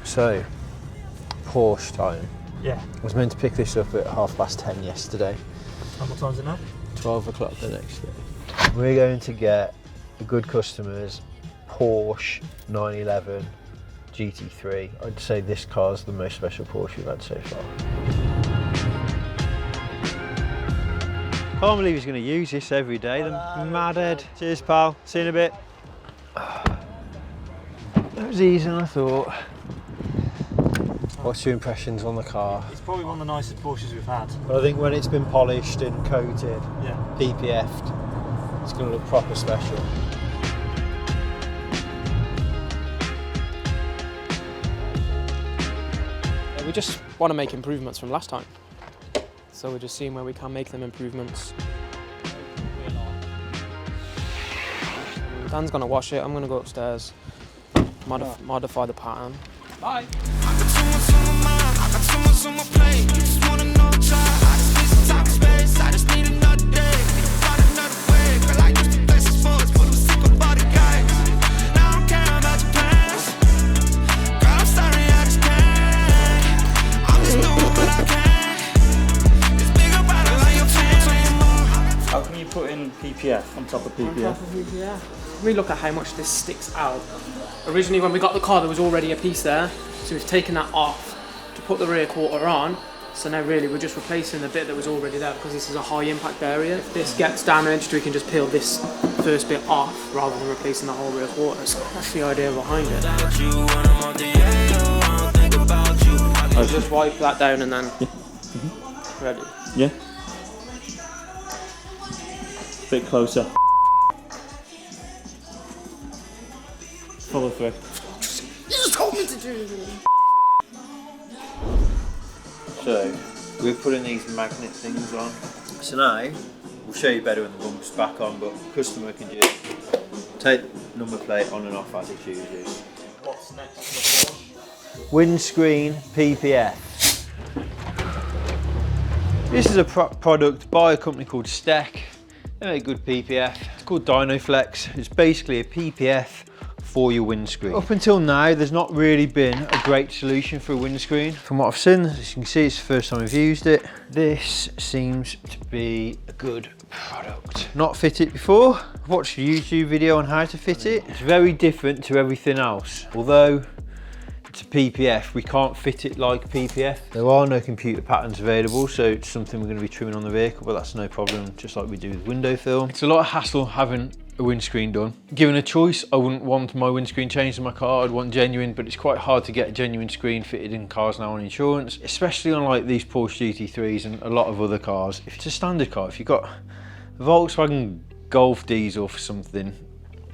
So, Porsche time. Yeah. I was meant to pick this up at 10:30 yesterday. And what time is it now? 12 o'clock the next day. We're going to get the good customers Porsche 911 GT3. I'd say this car's the most special Porsche we've had so far. Can't believe he's going to use this every day, the madhead. Cheers, pal. See you in a bit. That was easier than I thought. What's your impressions on the car? It's probably one of the nicest Porsches we've had. I think when it's been polished and coated, Yeah. PPF'd, it's going to look proper special. We just want to make improvements from last time. So we're just seeing where we can make them improvements. Dan's gonna wash it, I'm gonna go upstairs, modify the pattern. Bye! How can you put in PPF on top of PPF? We look at how much this sticks out. Originally when we got the car there was already a piece there, so we've taken that off to put the rear quarter on. So now really we're just replacing the bit that was already there because this is a high impact area. If this gets damaged we can just peel this first bit off rather than replacing the whole rear quarter. So that's the idea behind it. I'll just wipe that down and then ready. Yeah. Bit closer. Follow through. You just told me to do. So, we're putting these magnet things on. So now, we'll show you better when the bumper's back on, but the customer can just take the number plate on and off as it chooses. What's next? Windscreen PPF. This is a product by a company called Spec. They make good PPF. It's called Dynoflex. It's basically a PPF for your windscreen. Up until now, there's not really been a great solution for a windscreen. From what I've seen, as you can see, it's the first time I've used it. This seems to be a good product. Not fit it before. I've watched a YouTube video on how to fit it. It's very different to everything else. Although it's a PPF, we can't fit it like PPF. There are no computer patterns available, so it's something we're going to be trimming on the vehicle, but that's no problem, just like we do with window film. It's a lot of hassle having a windscreen done. Given a choice, I wouldn't want my windscreen changed in my car, I'd want genuine, but it's quite hard to get a genuine screen fitted in cars now on insurance, especially on like these Porsche GT3s and a lot of other cars. If it's a standard car, if you've got a Volkswagen Golf diesel for something,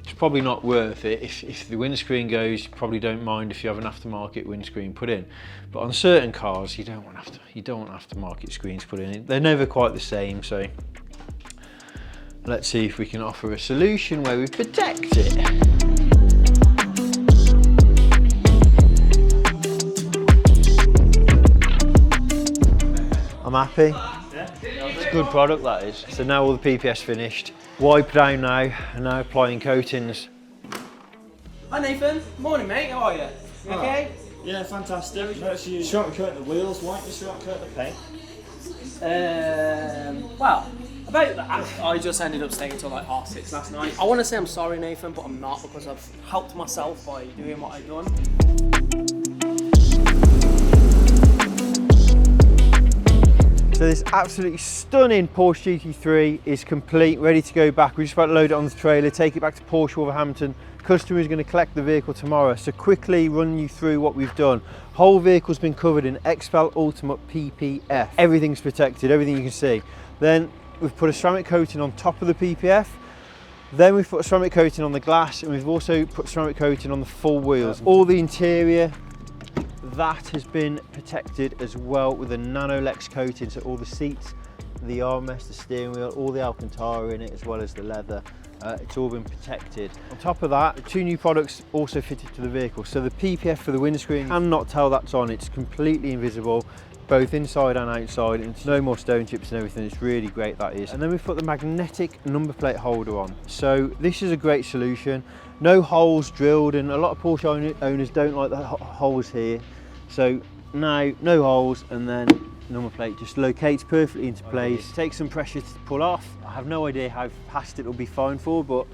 it's probably not worth it. If the windscreen goes, you probably don't mind if you have an aftermarket windscreen put in. But on certain cars, you don't want aftermarket screens put in. They're never quite the same, so let's see if we can offer a solution where we protect it. I'm happy. It's a good product, that is. So now all the PPF's finished. Wipe down now, and now applying coatings. Hi Nathan, morning mate, how are you? You okay? Yeah, fantastic. Notice you short coat the wheels, why don't you short coat the paint? Well, about that, I just ended up staying until like 6:30 last night. I want to say I'm sorry Nathan, but I'm not, because I've helped myself by doing what I've done. So this absolutely stunning Porsche GT3 is complete, ready to go back. We're just about to load it on the trailer, take it back to Porsche Wolverhampton. Customer is going to collect the vehicle tomorrow. So quickly run you through what we've done. Whole vehicle's been covered in Xpel Ultimate PPF. Everything's protected, everything you can see. Then we've put a ceramic coating on top of the PPF. Then we've put a ceramic coating on the glass, and we've also put ceramic coating on the full wheels. All the interior, that has been protected as well with a Nanolex coating, so all the seats, the armrest, the steering wheel, all the Alcantara in it, as well as the leather It's all been protected. On top of that, 2 new products also fitted to the vehicle. So the PPF for the windscreen, cannot tell that's on. It's completely invisible, both inside and outside, and it's no more stone chips and everything. It's really great, that is. And then we've put the magnetic number plate holder on. So this is a great solution. No holes drilled, and a lot of Porsche owners don't like the holes here. So now, no holes, and then number plate just locates perfectly into place. Takes some pressure to pull off. I have no idea how fast it'll be fine for, but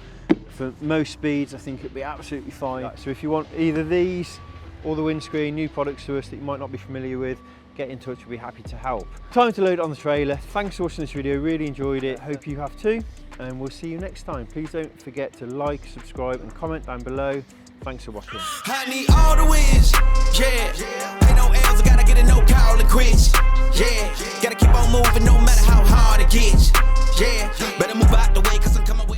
for most speeds I think it'll be absolutely fine. So if you want either these or the windscreen, new products to us that you might not be familiar with, get in touch, we'll be happy to help. Time to load it on the trailer. Thanks for watching this video, really enjoyed it. Hope you have too, and we'll see you next time. Please don't forget to like, subscribe and comment down below. Thanks for watching. I need all the wins, yeah. Ain't no L's, I gotta get a no call and quits, yeah. Gotta keep on moving no matter how hard it gets, yeah. Better move out the way, cause I'm coming.